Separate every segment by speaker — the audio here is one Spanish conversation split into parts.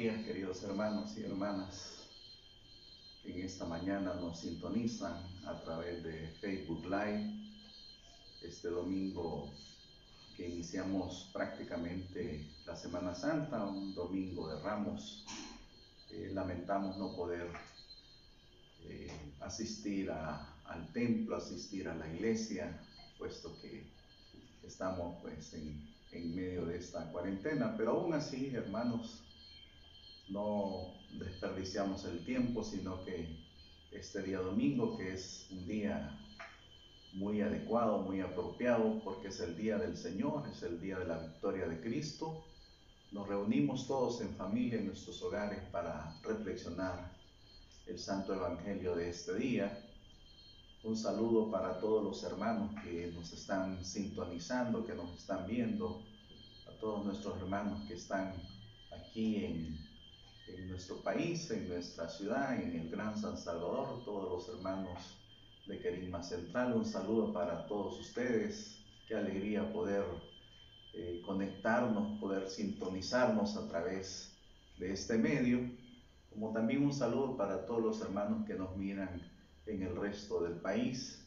Speaker 1: días, queridos hermanos y hermanas que en esta mañana nos sintonizan a través de Facebook Live. Este domingo que iniciamos prácticamente la Semana Santa, un domingo de Ramos. Lamentamos no poder asistir al templo, asistir a la iglesia, puesto que estamos pues en medio de esta cuarentena, pero aún así, hermanos, no desperdiciamos el tiempo, sino que este día domingo, que es un día muy adecuado, muy apropiado, porque es el día del Señor, es el día de la victoria de Cristo, nos reunimos todos en familia en nuestros hogares para reflexionar el Santo Evangelio de este día. Un saludo para todos los hermanos que nos están sintonizando, que nos están viendo, a todos nuestros hermanos que están aquí en nuestro país, en nuestra ciudad, en el Gran San Salvador, todos los hermanos de Querigma Central. Un saludo para todos ustedes. Qué alegría poder conectarnos, poder sintonizarnos a través de este medio, como también un saludo para todos los hermanos que nos miran en el resto del país,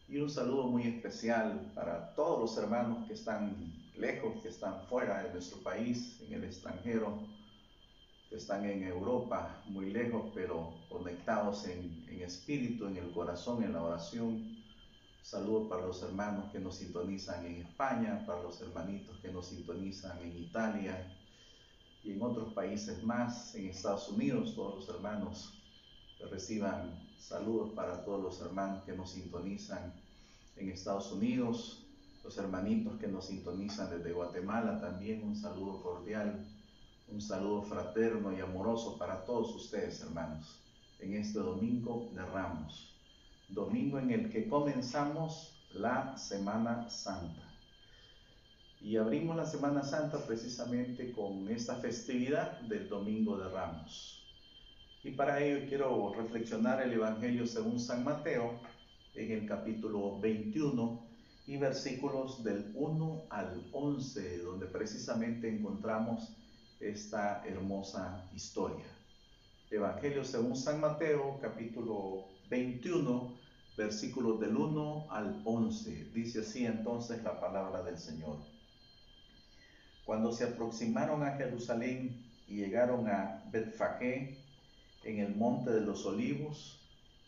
Speaker 1: y un saludo muy especial para todos los hermanos que están lejos, que están fuera de nuestro país, en el extranjero, que están en Europa, muy lejos, pero conectados en espíritu, en el corazón, en la oración. Saludo para los hermanos que nos sintonizan en España, para los hermanitos que nos sintonizan en Italia y en otros países más, en Estados Unidos. Todos los hermanos que reciban saludos para todos los hermanos que nos sintonizan en Estados Unidos, los hermanitos que nos sintonizan desde Guatemala también. Un saludo cordial, un saludo fraterno y amoroso para todos ustedes, hermanos, en este domingo de Ramos, domingo en el que comenzamos la Semana Santa. Y abrimos la Semana Santa precisamente con esta festividad del Domingo de Ramos. Y para ello quiero reflexionar el Evangelio según San Mateo en el capítulo 21 y versículos del 1 al 11, donde precisamente encontramos esta hermosa historia. Evangelio según San Mateo, capítulo 21, versículos del 1 al 11. Dice así entonces la palabra del Señor. Cuando se aproximaron a Jerusalén y llegaron a Betfagé, en el monte de los Olivos,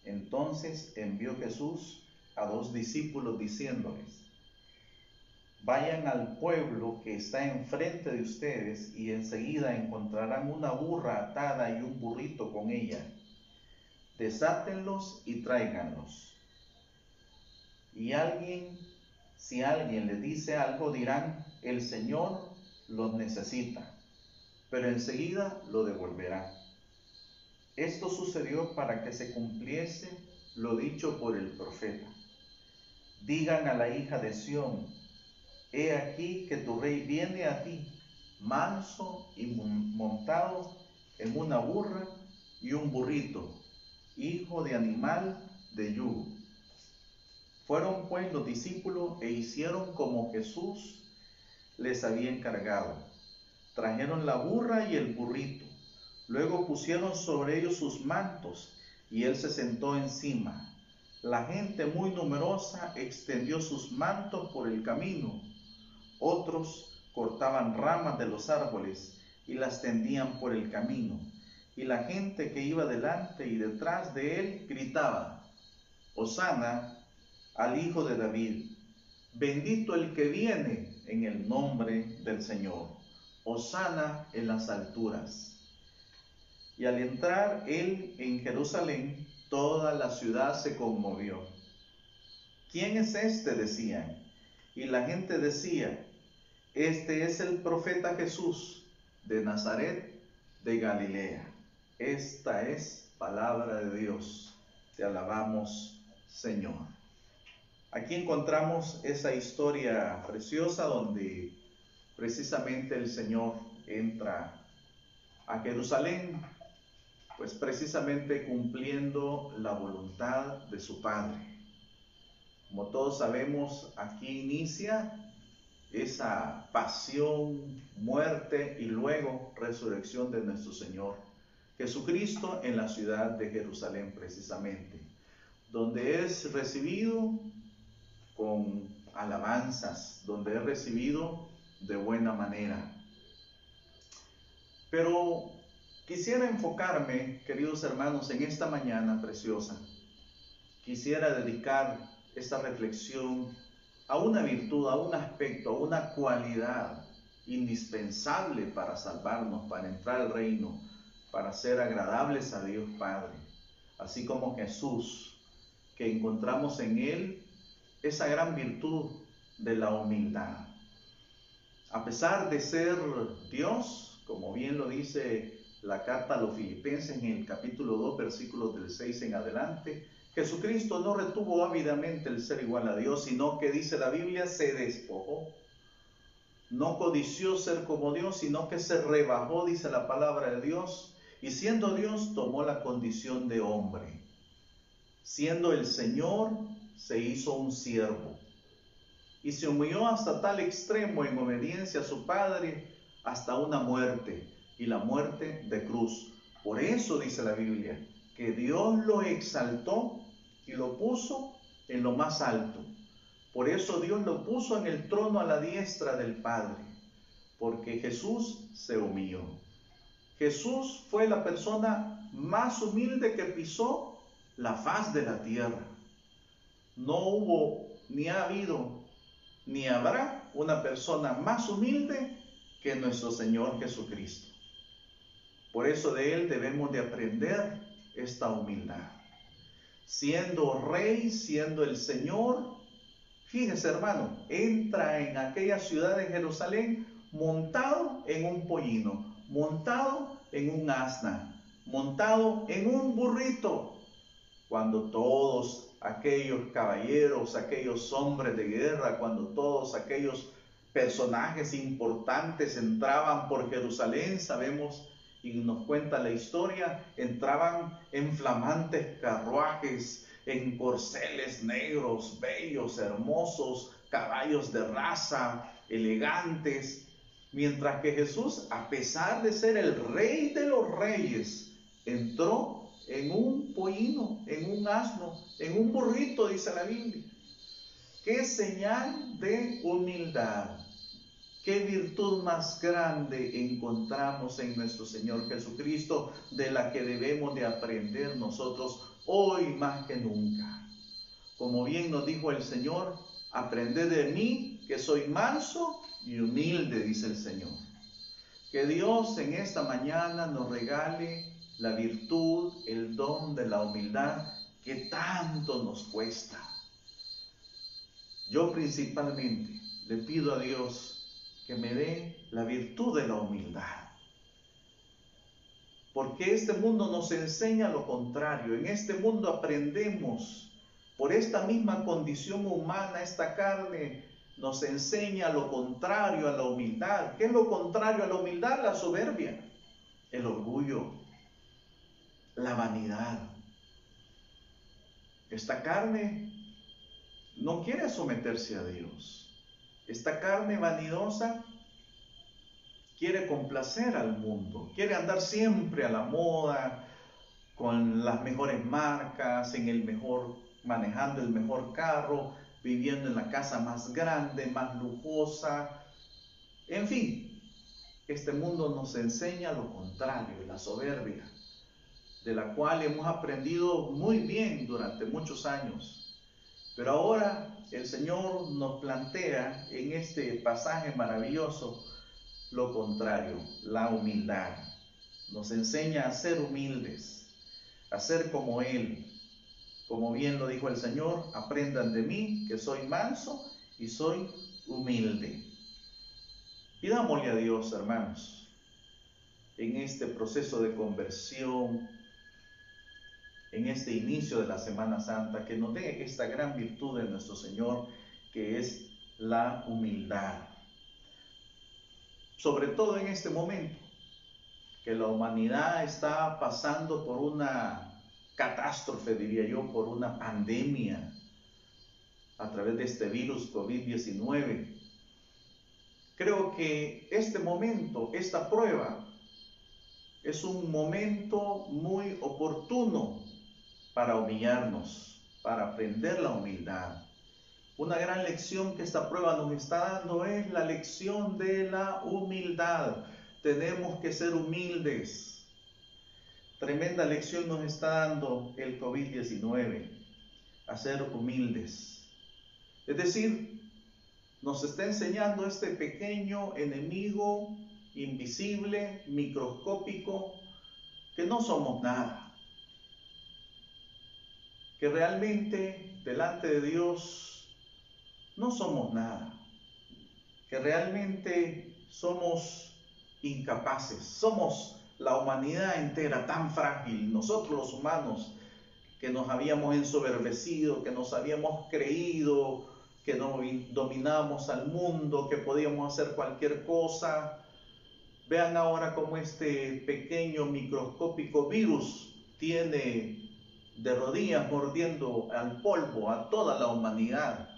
Speaker 1: entonces envió Jesús a 2 discípulos diciéndoles: vayan al pueblo que está enfrente de ustedes y enseguida encontrarán una burra atada y un burrito con ella. Desátenlos y tráiganlos. Y si alguien le dice algo, dirán: el Señor los necesita, pero enseguida lo devolverá. Esto sucedió para que se cumpliese lo dicho por el profeta. Digan a la hija de Sión: he aquí que tu rey viene a ti, manso y montado en una burra y un burrito, hijo de animal de yugo. Fueron pues los discípulos e hicieron como Jesús les había encargado. Trajeron la burra y el burrito. Luego pusieron sobre ellos sus mantos y él se sentó encima. La gente muy numerosa extendió sus mantos por el camino. Otros cortaban ramas de los árboles y las tendían por el camino. Y la gente que iba delante y detrás de él gritaba: Hosana al Hijo de David. Bendito el que viene en el nombre del Señor. Hosana en las alturas. Y al entrar él en Jerusalén, toda la ciudad se conmovió. ¿Quién es este?, decían. Y la gente decía: este es el profeta Jesús de Nazaret de Galilea. Esta es palabra de Dios. Te alabamos, Señor. Aquí encontramos esa historia preciosa donde precisamente el Señor entra a Jerusalén, pues precisamente cumpliendo la voluntad de su Padre. Como todos sabemos, aquí inicia esa pasión, muerte y luego resurrección de nuestro Señor Jesucristo en la ciudad de Jerusalén precisamente, donde es recibido con alabanzas, donde es recibido de buena manera. Pero quisiera enfocarme, queridos hermanos, en esta mañana preciosa. Quisiera dedicar esta reflexión a una virtud, a un aspecto, a una cualidad indispensable para salvarnos, para entrar al reino, para ser agradables a Dios Padre. Así como Jesús, que encontramos en Él esa gran virtud de la humildad. A pesar de ser Dios, como bien lo dice la carta a los Filipenses en el capítulo 2, versículos del 6 en adelante, Jesucristo no retuvo ávidamente el ser igual a Dios, sino que, dice la Biblia, se despojó. No codició ser como Dios, sino que se rebajó, dice la palabra de Dios, y siendo Dios tomó la condición de hombre. Siendo el Señor, se hizo un siervo. Y se humilló hasta tal extremo en obediencia a su Padre, hasta una muerte, y la muerte de cruz. Por eso dice la Biblia, que Dios lo exaltó y lo puso en lo más alto. Por eso Dios lo puso en el trono a la diestra del Padre, porque Jesús se humilló. Jesús fue la persona más humilde que pisó la faz de la tierra. No hubo, ni ha habido, ni habrá una persona más humilde que nuestro Señor Jesucristo. Por eso de Él debemos de aprender esta humildad. Siendo Rey, siendo el Señor, fíjese hermano, entra en aquella ciudad de Jerusalén montado en un pollino, montado en un asna, montado en un burrito, cuando todos aquellos caballeros, aquellos hombres de guerra, cuando todos aquellos personajes importantes entraban por Jerusalén, sabemos y nos cuenta la historia, entraban en flamantes carruajes, en corceles negros, bellos, hermosos, caballos de raza, elegantes, mientras que Jesús, a pesar de ser el Rey de los Reyes, entró en un pollino, en un asno, en un burrito, dice la Biblia. ¡Qué señal de humildad! ¿Qué virtud más grande encontramos en nuestro Señor Jesucristo, de la que debemos de aprender nosotros hoy más que nunca? Como bien nos dijo el Señor, aprended de mí, que soy manso y humilde, dice el Señor. Que Dios en esta mañana nos regale la virtud, el don de la humildad que tanto nos cuesta. Yo principalmente le pido a Dios que me dé la virtud de la humildad. Porque este mundo nos enseña lo contrario. En este mundo aprendemos, por esta misma condición humana, esta carne nos enseña lo contrario a la humildad. ¿Qué es lo contrario a la humildad? La soberbia, el orgullo, la vanidad. Esta carne no quiere someterse a Dios. Esta carne vanidosa quiere complacer al mundo, quiere andar siempre a la moda, con las mejores marcas, manejando el mejor carro, viviendo en la casa más grande, más lujosa. En fin, este mundo nos enseña lo contrario, la soberbia, de la cual hemos aprendido muy bien durante muchos años. Pero ahora el Señor nos plantea en este pasaje maravilloso lo contrario, la humildad. Nos enseña a ser humildes, a ser como Él. Como bien lo dijo el Señor, aprendan de mí, que soy manso y soy humilde. Pidámosle a Dios, hermanos, en este proceso de conversión, en este inicio de la Semana Santa, que nos dé esta gran virtud de nuestro Señor, que es la humildad. Sobre todo en este momento, que la humanidad está pasando por una catástrofe, diría yo, por una pandemia a través de este virus COVID-19. Creo que este momento, esta prueba, es un momento muy oportuno para humillarnos, para aprender la humildad. Una gran lección que esta prueba nos está dando es la lección de la humildad. Tenemos que ser humildes. Tremenda lección nos está dando el COVID-19, a ser humildes. Es decir, nos está enseñando este pequeño enemigo invisible, microscópico, que no somos nada, que realmente delante de Dios no somos nada, que realmente somos incapaces, somos la humanidad entera tan frágil, nosotros los humanos que nos habíamos ensoberbecido, que nos habíamos creído que dominábamos al mundo, que podíamos hacer cualquier cosa. Vean ahora cómo este pequeño microscópico virus tiene de rodillas mordiendo al polvo a toda la humanidad,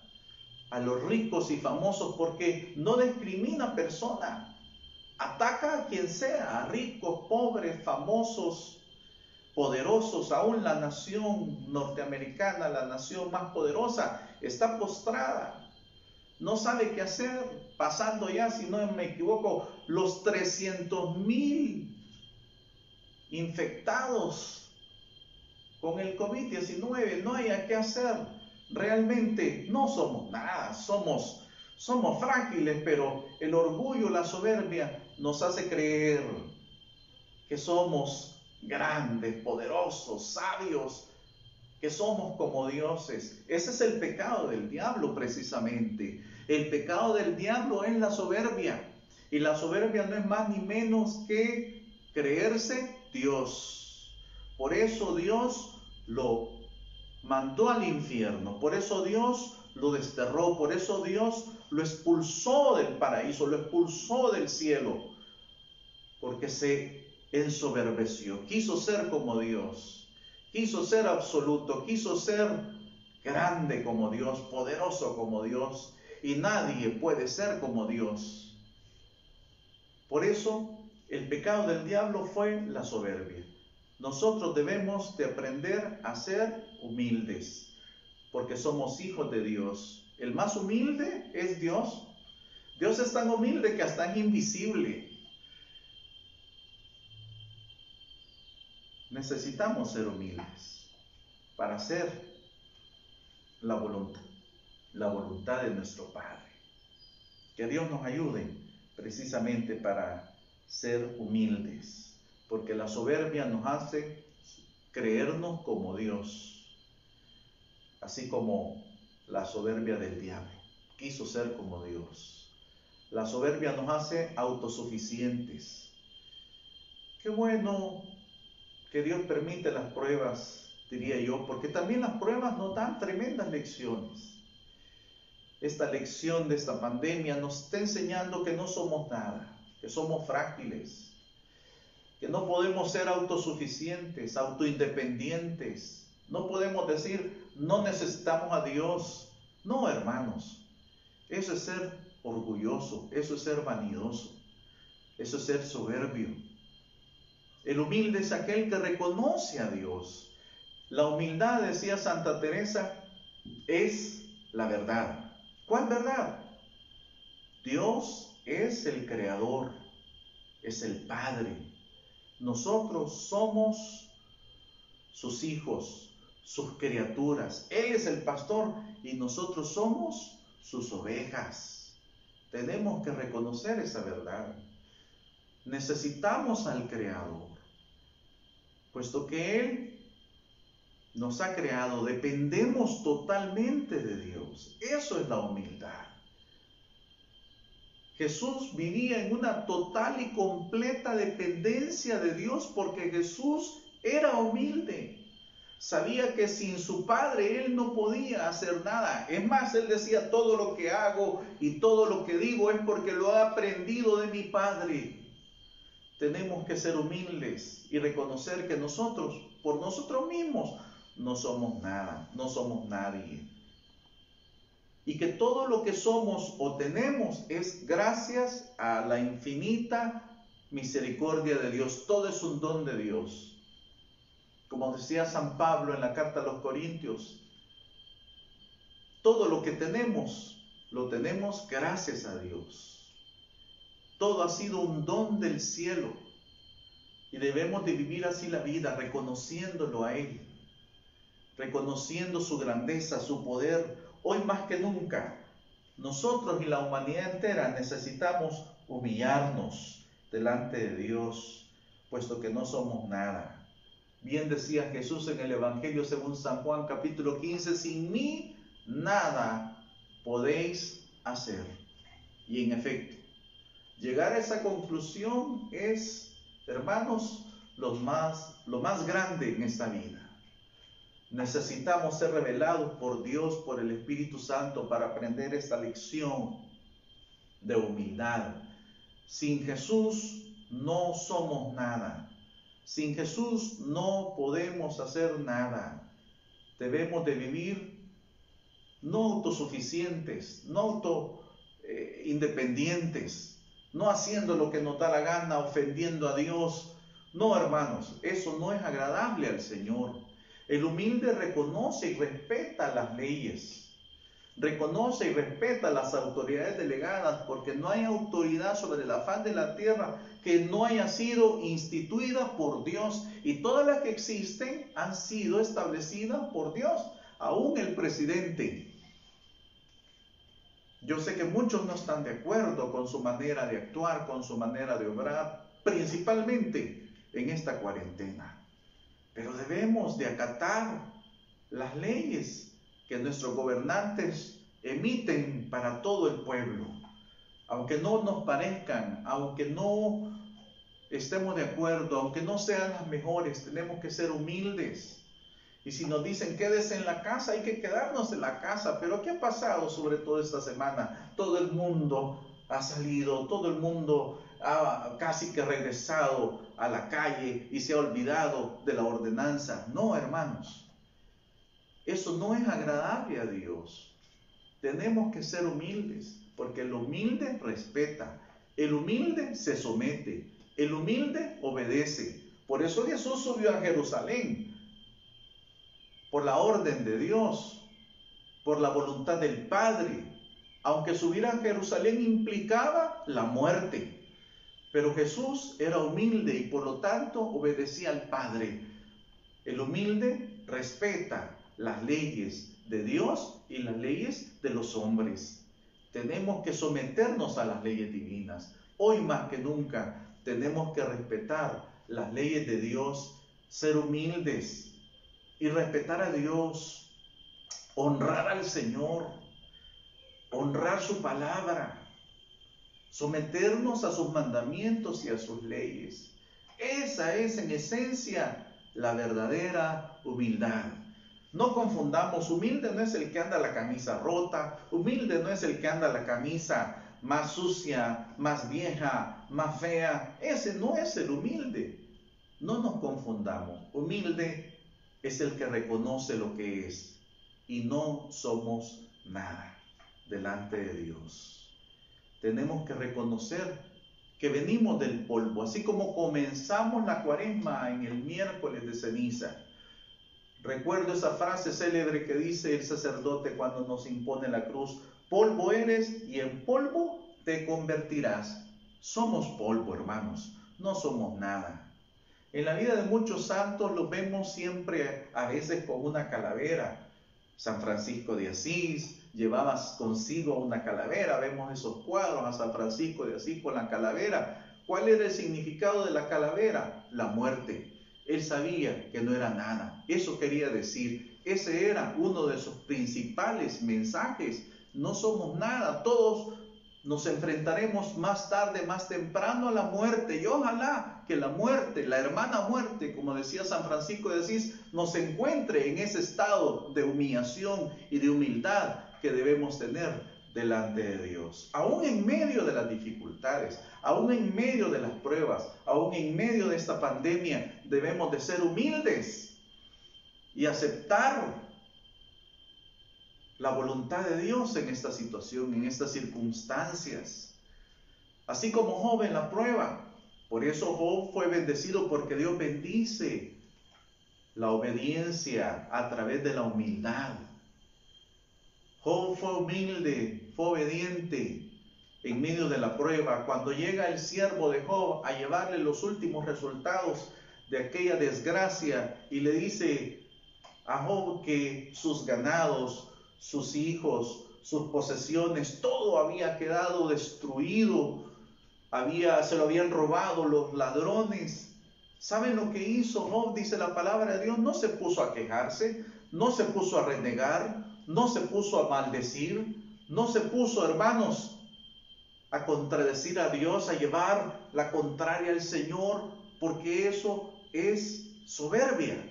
Speaker 1: a los ricos y famosos, porque no discrimina persona, ataca a quien sea, a ricos, pobres, famosos, poderosos. Aún la nación norteamericana, la nación más poderosa, está postrada. No sabe qué hacer, pasando ya, si no me equivoco, los 300,000 infectados con el COVID-19. No hay qué hacer. Realmente no somos nada, somos frágiles, pero el orgullo, la soberbia nos hace creer que somos grandes, poderosos, sabios, que somos como dioses. Ese es el pecado del diablo precisamente. El pecado del diablo es la soberbia. Y la soberbia no es más ni menos que creerse Dios. Por eso Dios lo mandó al infierno. Por eso Dios lo desterró. Por eso Dios lo expulsó del paraíso, lo expulsó del cielo. Porque se ensoberbeció, quiso ser como Dios. Quiso ser absoluto, quiso ser grande como Dios, poderoso como Dios, y nadie puede ser como Dios. Por eso, el pecado del diablo fue la soberbia. Nosotros debemos de aprender a ser humildes, porque somos hijos de Dios. El más humilde es Dios. Dios es tan humilde que hasta es invisible. Necesitamos ser humildes para hacer la voluntad de nuestro Padre. Que Dios nos ayude precisamente para ser humildes, porque la soberbia nos hace creernos como Dios, así como la soberbia del diablo quiso ser como Dios. La soberbia nos hace autosuficientes. Qué bueno que Dios permite las pruebas, diría yo, porque también las pruebas nos dan tremendas lecciones. Esta lección de esta pandemia nos está enseñando que no somos nada, que somos frágiles, que no podemos ser autosuficientes, autoindependientes. No podemos decir, no necesitamos a Dios. No, hermanos, eso es ser orgulloso, eso es ser vanidoso, eso es ser soberbio. El humilde es aquel que reconoce a Dios. La humildad, decía Santa Teresa, es la verdad. ¿Cuál verdad? Dios es el creador, es el Padre. Nosotros somos sus hijos, sus criaturas. Él es el pastor y nosotros somos sus ovejas. Tenemos que reconocer esa verdad. Necesitamos al Creador, puesto que Él nos ha creado, dependemos totalmente de Dios. Eso es la humildad. Jesús vivía en una total y completa dependencia de Dios porque Jesús era humilde. Sabía que sin su Padre Él no podía hacer nada. Es más, Él decía, todo lo que hago y todo lo que digo es porque lo he aprendido de mi Padre. Tenemos que ser humildes y reconocer que nosotros, por nosotros mismos, no somos nada, no somos nadie. y que todo lo que somos o tenemos es gracias a la infinita misericordia de Dios. Todo es un don de Dios. Como decía San Pablo en la carta a los Corintios, todo lo que tenemos, lo tenemos gracias a Dios. Todo ha sido un don del cielo y debemos de vivir así la vida, reconociéndolo a Él, reconociendo su grandeza, su poder. Hoy más que nunca, nosotros y la humanidad entera necesitamos humillarnos delante de Dios, puesto que no somos nada. Bien decía Jesús en el Evangelio según San Juan capítulo 15, sin mí nada podéis hacer. Y en efecto, llegar a esa conclusión es, hermanos, lo más grande en esta vida. Necesitamos ser revelados por Dios, por el Espíritu Santo, para aprender esta lección de humildad. Sin Jesús no somos nada. Sin Jesús no podemos hacer nada. Debemos de vivir no autosuficientes, no independientes, no haciendo lo que nos da la gana, ofendiendo a Dios. No, hermanos, eso no es agradable al Señor. El humilde reconoce y respeta las leyes. Reconoce y respeta las autoridades delegadas, porque no hay autoridad sobre la faz de la tierra que no haya sido instituida por Dios, y todas las que existen han sido establecidas por Dios, aún el presidente. Yo sé que muchos no están de acuerdo con su manera de actuar, con su manera de obrar, principalmente en esta cuarentena, pero debemos de acatar las leyes que nuestros gobernantes emiten para todo el pueblo. Aunque no nos parezcan, aunque no estemos de acuerdo, aunque no sean las mejores, tenemos que ser humildes. Y si nos dicen quédese en la casa, hay que quedarnos en la casa. Pero ¿qué ha pasado sobre todo esta semana? Todo el mundo ha salido, todo el mundo ha casi que regresado a la calle y se ha olvidado de la ordenanza. No, hermanos. Eso no es agradable a Dios. Tenemos que ser humildes, porque el humilde respeta, el humilde se somete, el humilde obedece. Por eso Jesús subió a Jerusalén, por la orden de Dios, por la voluntad del Padre. Aunque subir a Jerusalén implicaba la muerte, pero Jesús era humilde y por lo tanto obedecía al Padre. El humilde respeta las leyes de Dios y las leyes de los hombres. Tenemos que someternos a las leyes divinas. Hoy más que nunca tenemos que respetar las leyes de Dios, ser humildes y respetar a Dios, honrar al Señor, honrar su palabra, someternos a sus mandamientos y a sus leyes. Esa es en esencia la verdadera humildad. No confundamos, humilde no es el que anda la camisa rota, humilde no es el que anda la camisa más sucia, más vieja, más fea. Ese no es el humilde. No nos confundamos. Humilde es el que reconoce lo que es y no somos nada delante de Dios. Tenemos que reconocer que venimos del polvo, así como comenzamos la cuaresma en el miércoles de ceniza. Recuerdo esa frase célebre que dice el sacerdote cuando nos impone la cruz: polvo eres y en polvo te convertirás. Somos polvo, hermanos, no somos nada. En la vida de muchos santos los vemos siempre a veces con una calavera. San Francisco de Asís llevaba consigo una calavera. Vemos esos cuadros a San Francisco de Asís con la calavera. ¿Cuál era el significado de la calavera? La muerte. Él sabía que no era nada. Eso quería decir. Ese era uno de sus principales mensajes. No somos nada. Todos nos enfrentaremos más tarde, más temprano a la muerte. Y ojalá que la muerte, la hermana muerte, como decía San Francisco de Asís, nos encuentre en ese estado de humillación y de humildad que debemos tener delante de Dios. Aún en medio de las dificultades, aún en medio de las pruebas, aún en medio de esta pandemia, debemos de ser humildes y aceptar la voluntad de Dios en esta situación, en estas circunstancias. Así como Job en la prueba. Por eso Job fue bendecido, porque Dios bendice la obediencia a través de la humildad. Job fue humilde, fue obediente en medio de la prueba. Cuando llega el siervo de Job a llevarle los últimos resultados de aquella desgracia y le dice a Job que sus ganados, sus hijos, sus posesiones, todo había quedado destruido, se lo habían robado los ladrones. ¿Saben lo que hizo Job? Dice la palabra de Dios. No se puso a quejarse, no se puso a renegar, no se puso a maldecir, no se puso, hermanos, a contradecir a Dios, a llevar la contraria al Señor, porque eso es soberbia.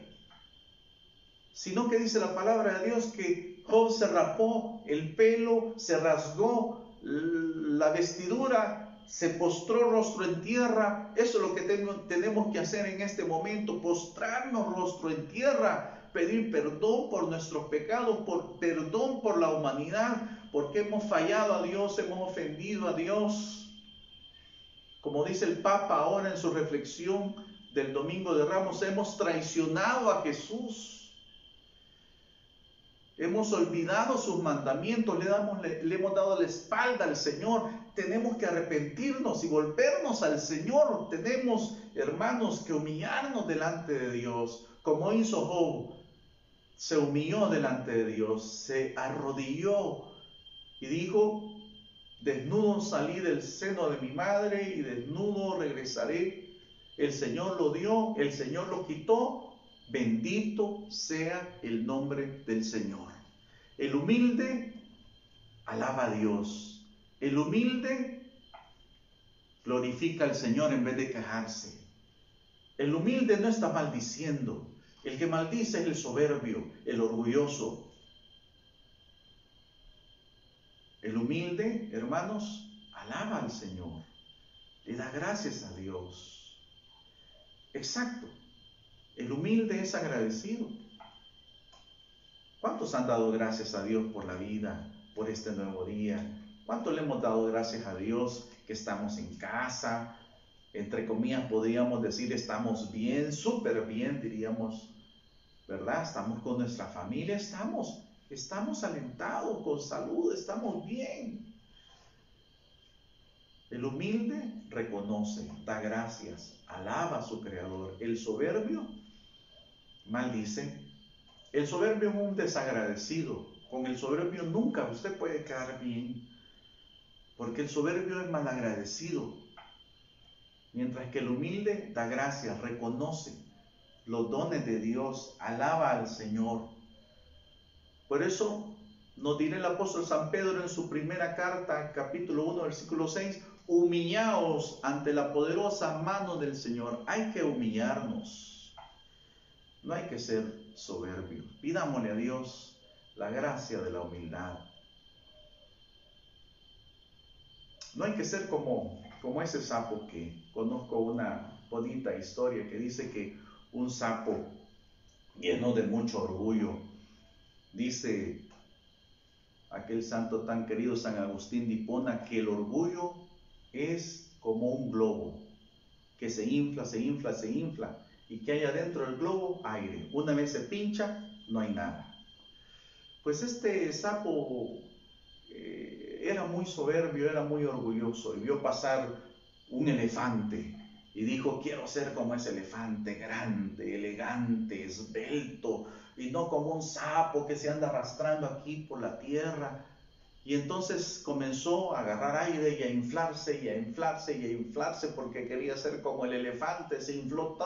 Speaker 1: Sino que dice la palabra de Dios que Job se rapó el pelo, se rasgó la vestidura, se postró rostro en tierra. Eso es lo que tenemos que hacer en este momento, postrarnos rostro en tierra, pedir perdón por nuestros pecados, perdón por la humanidad, porque hemos fallado a Dios, hemos ofendido a Dios. Como dice el Papa ahora en su reflexión del Domingo de Ramos, hemos traicionado a Jesús. Hemos olvidado sus mandamientos, le hemos dado la espalda al Señor. Tenemos que arrepentirnos y volvernos al Señor. Tenemos, hermanos, que humillarnos delante de Dios. Como hizo Job, se humilló delante de Dios, se arrodilló y dijo: desnudo salí del seno de mi madre y desnudo regresaré. El Señor lo dio, el Señor lo quitó. Bendito sea el nombre del Señor. El humilde alaba a Dios. El humilde glorifica al Señor en vez de quejarse. El humilde no está maldiciendo. El que maldice es el soberbio, el orgulloso. El humilde, hermanos, alaba al Señor. Le da gracias a Dios. Exacto. El humilde es agradecido. ¿Cuántos han dado gracias a Dios por la vida, por este nuevo día? ¿Cuántos le hemos dado gracias a Dios que estamos en casa? Entre comillas podríamos decir estamos bien, súper bien, diríamos, ¿verdad? Estamos con nuestra familia, estamos alentados, con salud, estamos bien. El humilde reconoce, da gracias, alaba a su Creador. El soberbio maldice. El soberbio es un desagradecido. Con el soberbio nunca usted puede quedar bien, porque el soberbio es malagradecido. Mientras que el humilde da gracias, reconoce los dones de Dios, alaba al Señor. Por eso nos dirá el apóstol San Pedro en su primera carta, capítulo 1, versículo 6, humillaos ante la poderosa mano del Señor. Hay que humillarnos. No hay que ser soberbio. Pidámosle a Dios la gracia de la humildad. No hay que ser como ese sapo que conozco una bonita historia que dice que un sapo lleno de mucho orgullo, dice aquel santo tan querido San Agustín de Hipona, que el orgullo es como un globo que se infla, se infla, se infla, y que hay adentro del globo aire. Una vez se pincha, no hay nada. Pues este sapo era muy soberbio, era muy orgulloso, y vio pasar un elefante y dijo: quiero ser como ese elefante, grande, elegante, esbelto, y no como un sapo que se anda arrastrando aquí por la tierra. Y entonces comenzó a agarrar aire y a inflarse y a inflarse y a inflarse, porque quería ser como el elefante. Se infló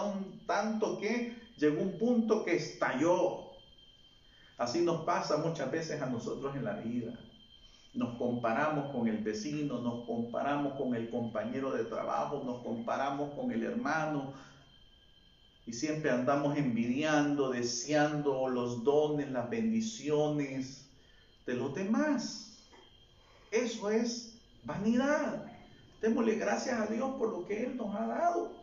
Speaker 1: tanto que llegó un punto que estalló. Así nos pasa muchas veces a nosotros en la vida. Nos comparamos con el vecino, nos comparamos con el compañero de trabajo, nos comparamos con el hermano, y siempre andamos envidiando, deseando los dones, las bendiciones de los demás. Eso es vanidad. Démosle gracias a Dios por lo que Él nos ha dado.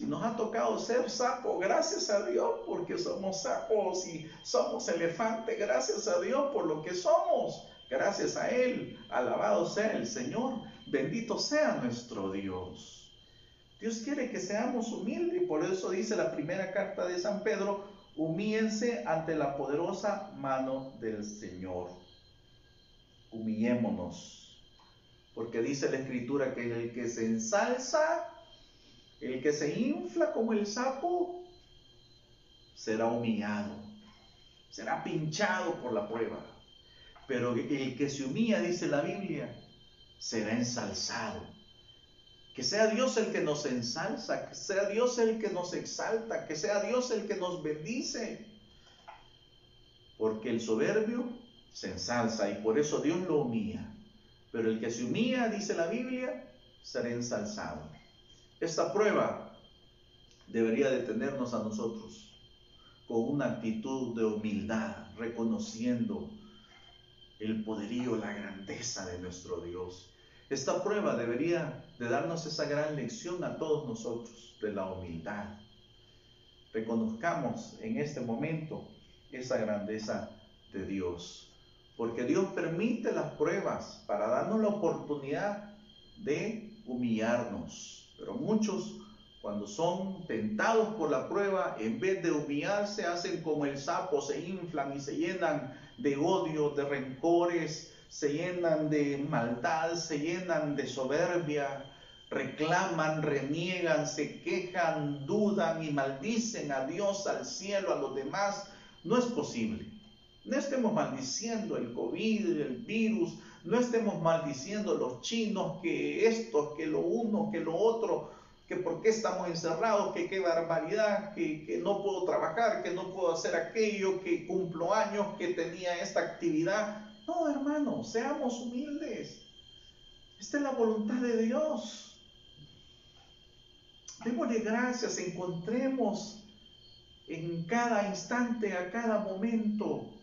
Speaker 1: Si nos ha tocado ser sapo, gracias a Dios porque somos sapos, y somos elefante, gracias a Dios por lo que somos, gracias a Él. Alabado sea el Señor, bendito sea nuestro Dios. Dios quiere que seamos humildes, y por eso dice la primera carta de San Pedro: humíllense ante la poderosa mano del Señor. Humillémonos, porque dice la Escritura que el que se ensalza, el que se infla como el sapo, será humillado, será pinchado por la prueba. Pero el que se humilla, dice la Biblia, será ensalzado. Que sea Dios el que nos ensalza, que sea Dios el que nos exalta, que sea Dios el que nos bendice. Porque el soberbio se ensalza y por eso Dios lo humilla. Pero el que se humilla, dice la Biblia, será ensalzado. Esta prueba debería detenernos a nosotros con una actitud de humildad, reconociendo el poderío, la grandeza de nuestro Dios. Esta prueba debería de darnos esa gran lección a todos nosotros de la humildad. Reconozcamos en este momento esa grandeza de Dios, porque Dios permite las pruebas para darnos la oportunidad de humillarnos. Pero muchos, cuando son tentados por la prueba, en vez de humillarse, hacen como el sapo, se inflan y se llenan de odio, de rencores, se llenan de maldad, se llenan de soberbia, reclaman, reniegan, se quejan, dudan y maldicen a Dios, al cielo, a los demás. No es posible. No estemos maldiciendo el COVID, el virus, no estemos maldiciendo los chinos, que esto, que lo uno, que lo otro, que por qué estamos encerrados, que qué barbaridad, que no puedo trabajar, que no puedo hacer aquello, que cumplo años, que tenía esta actividad. No, hermanos, seamos humildes. Esta es la voluntad de Dios. Démosle gracias, encontremos en cada instante, a cada momento,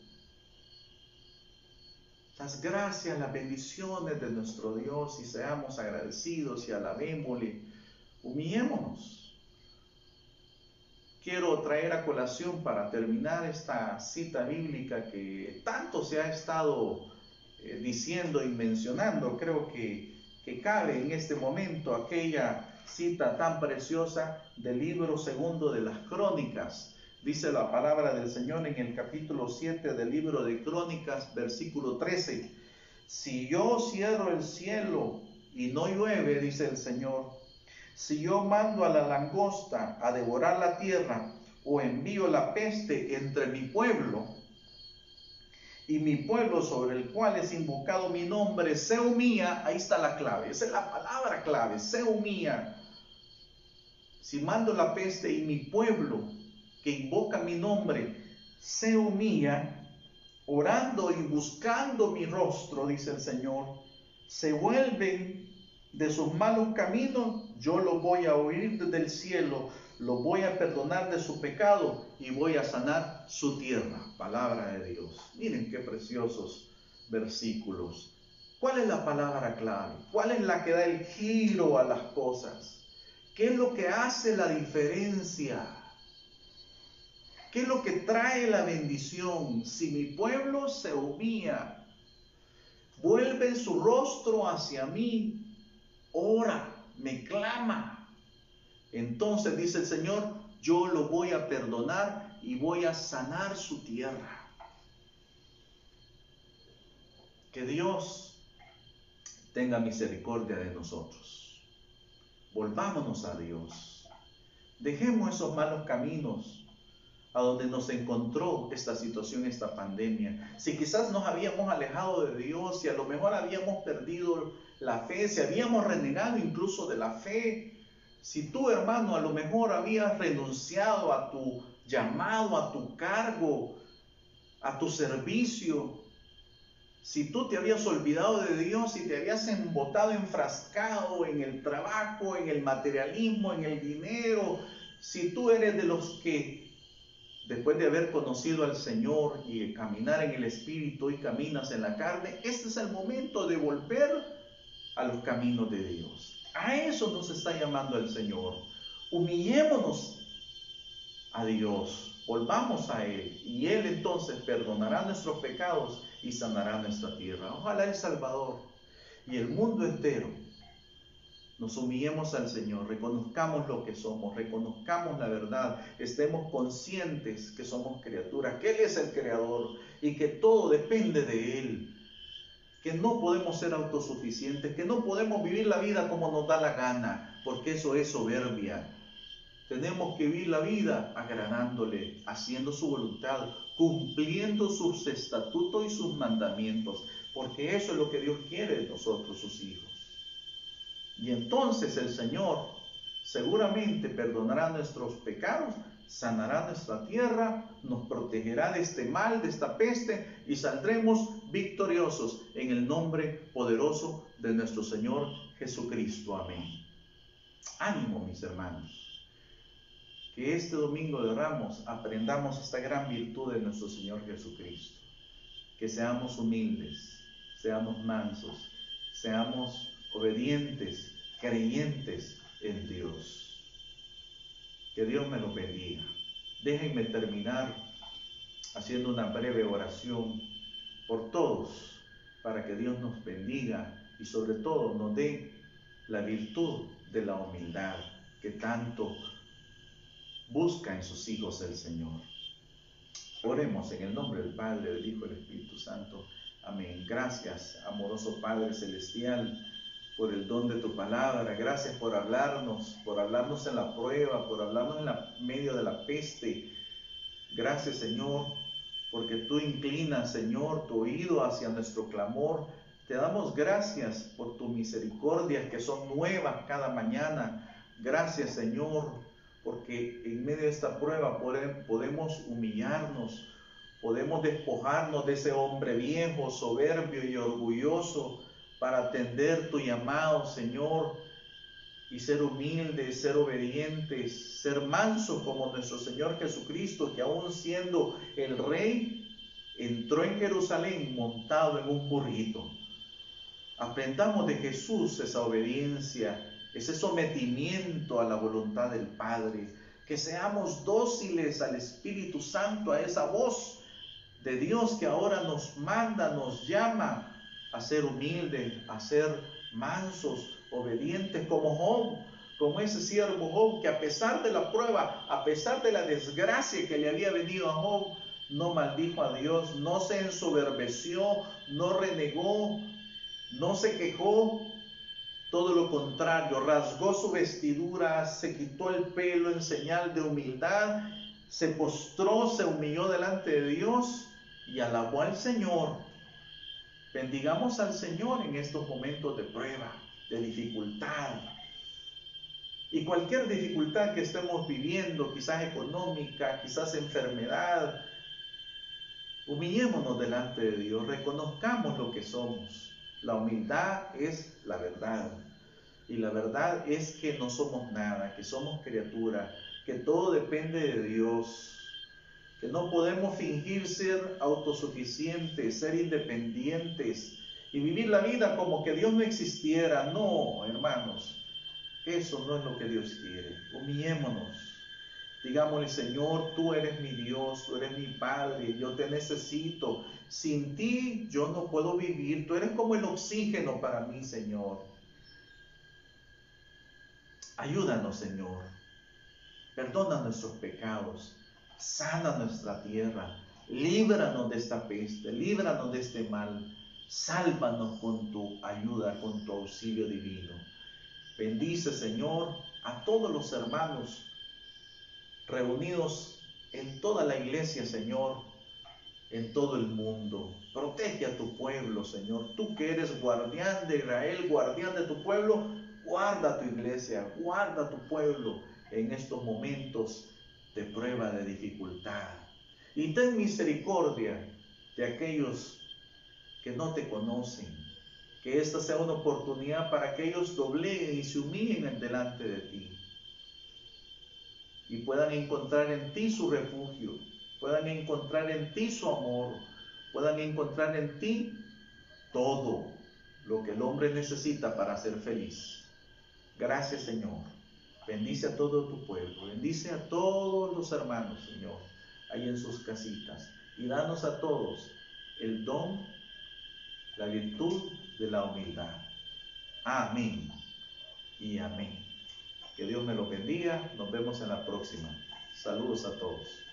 Speaker 1: las gracias, las bendiciones de nuestro Dios, y seamos agradecidos y alabémosle. Humillémonos. Quiero traer a colación, para terminar esta cita bíblica que tanto se ha estado diciendo y mencionando, creo que cabe en este momento aquella cita tan preciosa del libro segundo de las Crónicas. Dice la palabra del Señor en el capítulo 7 del libro de Crónicas, versículo 13. Si yo cierro el cielo y no llueve, dice el Señor, si yo mando a la langosta a devorar la tierra, o envío la peste entre mi pueblo, y mi pueblo sobre el cual es invocado mi nombre se humilla, ahí está la clave, esa es la palabra clave, se humilla. Si mando la peste y mi pueblo que invoca mi nombre se humilla, orando y buscando mi rostro, dice el Señor, se vuelven de sus malos caminos, yo lo voy a oír desde el cielo, lo voy a perdonar de su pecado y voy a sanar su tierra. Palabra de Dios. Miren qué preciosos versículos. ¿Cuál es la palabra clave? ¿Cuál es la que da el giro a las cosas? ¿Qué es lo que hace la diferencia? ¿Qué es lo que trae la bendición? Si mi pueblo se humilla, vuelve su rostro hacia mí, ora, me clama, entonces dice el Señor, yo lo voy a perdonar y voy a sanar su tierra. Que Dios tenga misericordia de nosotros. Volvámonos a Dios. Dejemos esos malos caminos a donde nos encontró esta situación, esta pandemia. Si quizás nos habíamos alejado de Dios, si a lo mejor habíamos perdido la fe, si habíamos renegado incluso de la fe, si tú, hermano, a lo mejor habías renunciado a tu llamado, a tu cargo, a tu servicio, si tú te habías olvidado de Dios, si te habías embotado, enfrascado en el trabajo, en el materialismo, en el dinero, si tú eres de los que después de haber conocido al Señor y caminar en el Espíritu y caminas en la carne, este es el momento de volver a los caminos de Dios. A eso nos está llamando el Señor. Humillémonos a Dios, volvamos a Él, y Él entonces perdonará nuestros pecados y sanará nuestra tierra. Ojalá El Salvador y el mundo entero nos humillemos al Señor, reconozcamos lo que somos, reconozcamos la verdad, estemos conscientes que somos criaturas, que Él es el Creador y que todo depende de Él, que no podemos ser autosuficientes, que no podemos vivir la vida como nos da la gana, porque eso es soberbia. Tenemos que vivir la vida agradándole, haciendo su voluntad, cumpliendo sus estatutos y sus mandamientos, porque eso es lo que Dios quiere de nosotros, sus hijos. Y entonces el Señor seguramente perdonará nuestros pecados, sanará nuestra tierra, nos protegerá de este mal, de esta peste, y saldremos victoriosos en el nombre poderoso de nuestro Señor Jesucristo. Amén. Ánimo, mis hermanos. Que este domingo de Ramos aprendamos esta gran virtud de nuestro Señor Jesucristo. Que seamos humildes, seamos mansos, seamos obedientes, creyentes en Dios. Que Dios me lo bendiga. Déjenme terminar haciendo una breve oración por todos, para que Dios nos bendiga y sobre todo nos dé la virtud de la humildad que tanto busca en sus hijos el Señor. Oremos en el nombre del Padre, del Hijo y del Espíritu Santo. Amén. Gracias, amoroso Padre Celestial, por el don de tu palabra. Gracias por hablarnos en la prueba, por hablarnos en medio de la peste. Gracias, Señor, porque tú inclinas, Señor, tu oído hacia nuestro clamor. Te damos gracias por tus misericordias que son nuevas cada mañana. Gracias, Señor, porque en medio de esta prueba podemos humillarnos, podemos despojarnos de ese hombre viejo, soberbio y orgulloso, para atender tu llamado, Señor, y ser humildes, ser obedientes, ser mansos como nuestro Señor Jesucristo, que aún siendo el Rey, entró en Jerusalén montado en un burrito. Aprendamos de Jesús esa obediencia, ese sometimiento a la voluntad del Padre, que seamos dóciles al Espíritu Santo, a esa voz de Dios que ahora nos manda, nos llama a ser humildes, a ser mansos, obedientes como Job, como ese siervo Job, que a pesar de la prueba, a pesar de la desgracia que le había venido a Job, no maldijo a Dios, no se ensoberbeció, no renegó, no se quejó, todo lo contrario, rasgó su vestidura, se quitó el pelo en señal de humildad, se postró, se humilló delante de Dios y alabó al Señor. Bendigamos al Señor en estos momentos de prueba, de dificultad. Y cualquier dificultad que estemos viviendo, quizás económica, quizás enfermedad, humillémonos delante de Dios, reconozcamos lo que somos. La humildad es la verdad. Y la verdad es que no somos nada, que somos criaturas, que todo depende de Dios. Que no podemos fingir ser autosuficientes, ser independientes y vivir la vida como que Dios no existiera. No, hermanos, eso no es lo que Dios quiere. Humillémonos. Digámosle, Señor, tú eres mi Dios, tú eres mi Padre, yo te necesito. Sin ti yo no puedo vivir. Tú eres como el oxígeno para mí, Señor. Ayúdanos, Señor. Perdona nuestros pecados. Sana nuestra tierra, líbranos de esta peste, líbranos de este mal, sálvanos con tu ayuda, con tu auxilio divino. Bendice, Señor, a todos los hermanos reunidos en toda la iglesia, Señor, en todo el mundo. Protege a tu pueblo, Señor. Tú que eres guardián de Israel, guardián de tu pueblo, guarda tu iglesia, guarda tu pueblo en estos momentos de prueba, de dificultad. Y ten misericordia de aquellos que no te conocen. Que esta sea una oportunidad para que ellos dobleguen y se humillen delante de ti. Y puedan encontrar en ti su refugio. Puedan encontrar en ti su amor. Puedan encontrar en ti todo lo que el hombre necesita para ser feliz. Gracias, Señor. Bendice a todo tu pueblo, bendice a todos los hermanos, Señor, ahí en sus casitas. Y danos a todos el don, la virtud de la humildad. Amén y amén. Que Dios me los bendiga. Nos vemos en la próxima. Saludos a todos.